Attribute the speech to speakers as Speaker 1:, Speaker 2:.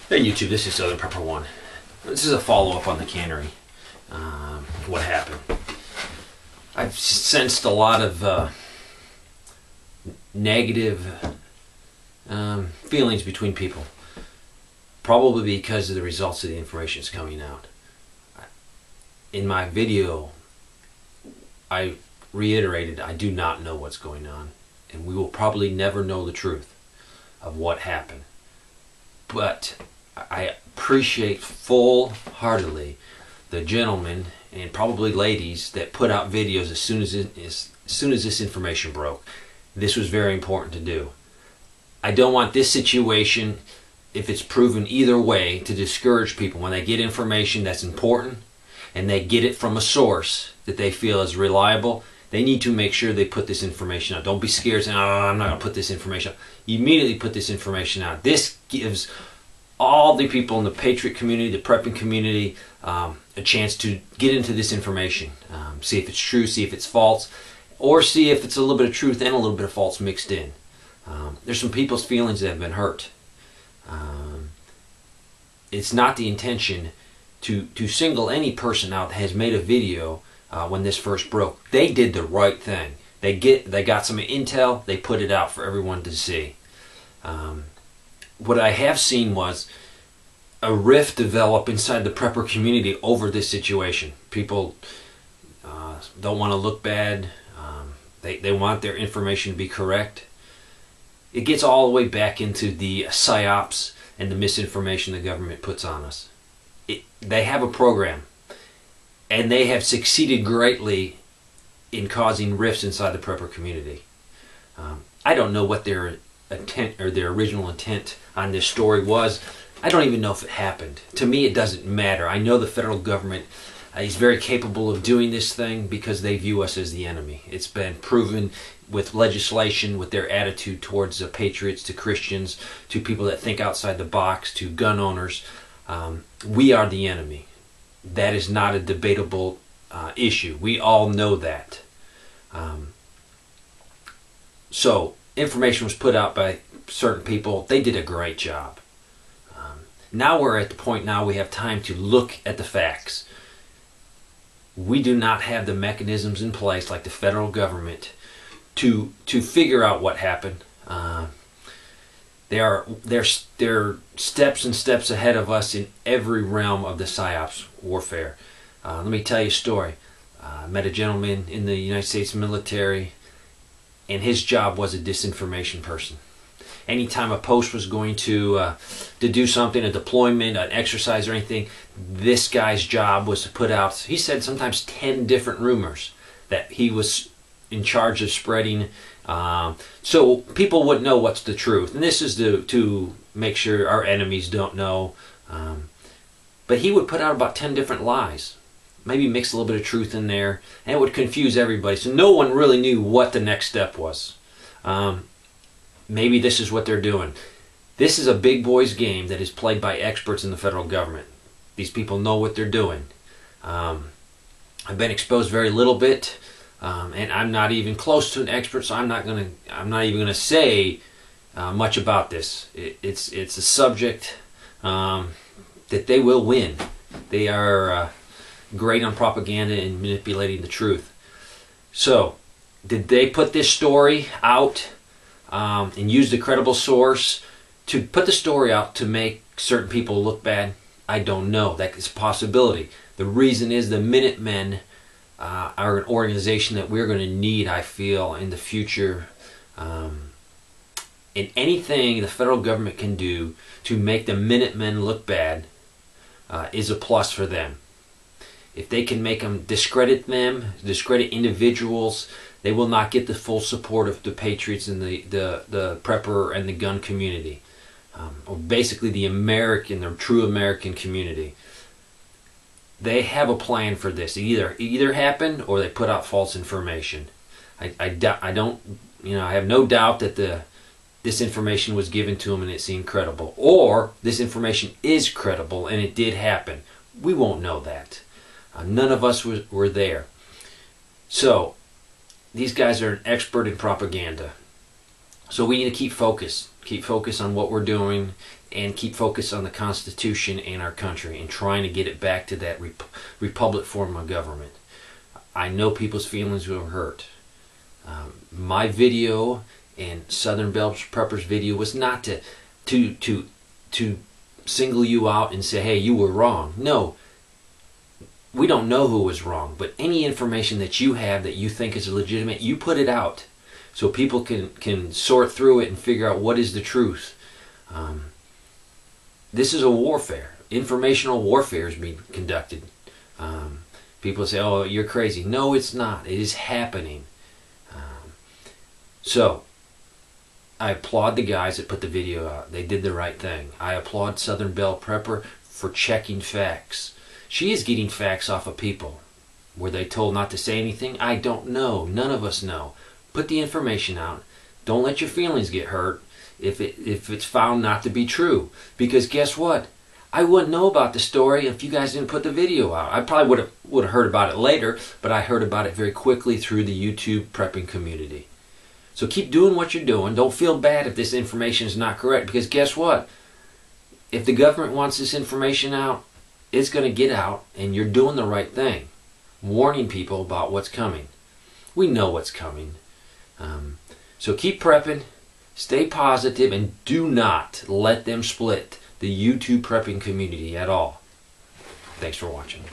Speaker 1: Hey YouTube, this is Southern Prepper One. This is a follow-up on the cannery. What happened? I've sensed a lot of negative feelings between people, probably because of the results of the information that's coming out. In my video, I reiterated I do not know what's going on, and we will probably never know the truth of what happened. But I appreciate full-heartedly the gentlemen and probably ladies that put out videos as soon as this information broke. This was very important to do. I don't want this situation, if it's proven either way, to discourage people when they get information that's important and they get it from a source that they feel is reliable. They need to make sure they put this information out. Don't be scared saying, "Oh, I'm not going to put this information out." You immediately put this information out. This gives all the people in the Patriot community, the prepping community, a chance to get into this information. See if it's true, see if it's false, or see if it's a little bit of truth and a little bit of false mixed in. There's some people's feelings that have been hurt. It's not the intention to single any person out that has made a video when this first broke. They did the right thing. They got some intel, they put it out for everyone to see. What I have seen was a rift develop inside the prepper community over this situation. People don't want to look bad. They want their information to be correct. It gets all the way back into the psyops and the misinformation the government puts on us. They have a program, and they have succeeded greatly in causing rifts inside the prepper community. I don't know what their intent or their original intent on this story was. I don't even know if it happened. To me, it doesn't matter. I know the federal government is very capable of doing this thing because they view us as the enemy. It's been proven with legislation, with their attitude towards the patriots, to Christians, to people that think outside the box, to gun owners. We are the enemy. That is not a debatable issue. We all know that. So information was put out by certain people. They did a great job. Now we're at the point now we have time to look at the facts. We do not have the mechanisms in place like the federal government to figure out what happened. They're steps and steps ahead of us in every realm of the psyops warfare. Let me tell you a story. I met a gentleman in the United States military, and his job was a disinformation person. Anytime a post was going to do something, a deployment, an exercise or anything, this guy's job was to put out, he said, sometimes 10 different rumors that he was in charge of spreading, so people wouldn't know what's the truth. And this is to make sure our enemies don't know. But he would put out about 10 different lies, maybe mix a little bit of truth in there, and it would confuse everybody. So no one really knew what the next step was. Maybe this is what they're doing. This is a big boys game that is played by experts in the federal government. These people know what they're doing. I've been exposed very little bit, and I'm not even close to an expert, so I'm not even gonna say much about this. It's a subject that they will win. They are great on propaganda and manipulating the truth. So, did they put this story out and use the credible source to put the story out to make certain people look bad? I don't know. That is a possibility. The reason is the Minutemen are an organization that we're going to need, I feel, in the future. And anything the federal government can do to make the Minutemen look bad is a plus for them. If they can make discredit individuals, they will not get the full support of the patriots and the prepper and the gun community, or basically the true American community. They have a plan for this. It either happened or they put out false information. I have no doubt that this information was given to them and it seemed credible, or this information is credible and it did happen. We won't know that. None of us were there. So these guys are an expert in propaganda. So we need to keep focused. Keep focused on what we're doing, and keep focused on the Constitution and our country and trying to get it back to that republic form of government. I know people's feelings were hurt. My video and Southern Belle Prepper's video was not to single you out and say, hey, you were wrong. No, we don't know who was wrong, but any information that you have that you think is legitimate, you put it out so people can sort through it and figure out what is the truth. This is a warfare. Informational warfare is being conducted. People say, oh, you're crazy. No, it's not. It is happening. So, I applaud the guys that put the video out. They did the right thing. I applaud Southern Belle Prepper for checking facts. She is getting facts off of people. Were they told not to say anything? I don't know. None of us know. Put the information out. Don't let your feelings get hurt if it's found not to be true. Because guess what? I wouldn't know about the story if you guys didn't put the video out. I probably would have heard about it later, but I heard about it very quickly through the YouTube prepping community. So keep doing what you're doing. Don't feel bad if this information is not correct, because guess what? If the government wants this information out, it's going to get out, and you're doing the right thing. Warning people about what's coming. We know what's coming. So keep prepping, stay positive, and do not let them split the YouTube prepping community at all. Thanks for watching.